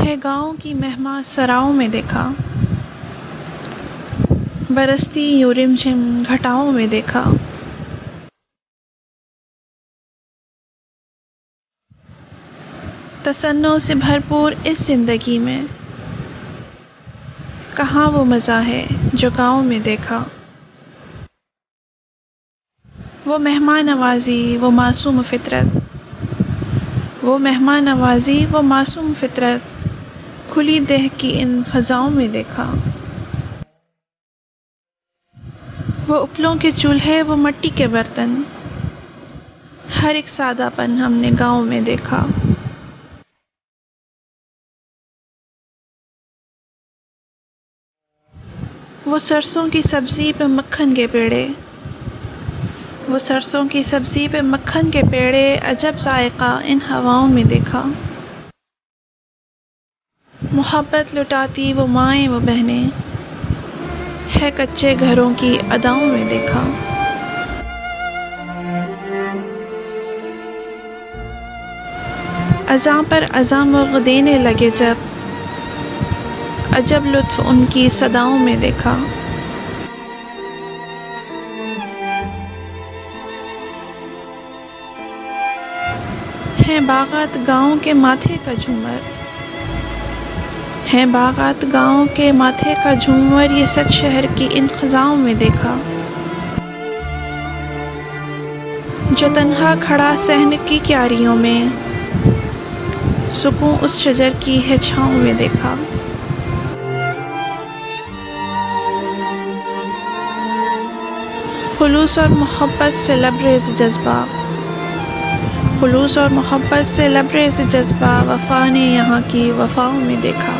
ہے گاؤں کی مہماں سراؤں میں دیکھا، برستی یوں رمجھم گھٹاؤں میں دیکھا۔ تصنع سے بھرپور اس زندگی میں کہاں وہ مزہ ہے جو گاؤں میں دیکھا۔ وہ مہمان نوازی وہ معصوم فطرت، وہ مہمان نوازی وہ معصوم فطرت، کھلی دہ کی ان فضاؤں میں دیکھا۔ وہ اپلوں کے چولہے وہ مٹی کے برتن، ہر ایک سادہ پن ہم نے گاؤں میں دیکھا۔ وہ سرسوں کی سبزی پہ مکھن کے پیڑے، وہ سرسوں کی سبزی پہ مکھن کے پیڑے، عجب ذائقہ ان ہواؤں میں دیکھا۔ محبت لٹاتی وہ مائیں وہ بہنیں، ہے کچے گھروں کی اداؤں میں دیکھا۔ اذاں پر اذاں مرغ دینے لگے جب، عجب لطف ان کی صداؤں میں دیکھا۔ ہیں باغات گاؤں کے ماتھے کا جھومر، ہیں باغات گاؤں کے ماتھے کا جھومر، یہ سچ شہر کی ان خزاؤں میں دیکھا۔ جو تنہا کھڑا صحن کی کیاریوں میں، سکون اس شجر کی ہے چھاؤں میں دیکھا۔ خلوص اور محبت سے لبریز جذبہ، خلوص اور محبت سے لبریز جذبہ، وفا نے یہاں کی وفاؤں میں دیکھا۔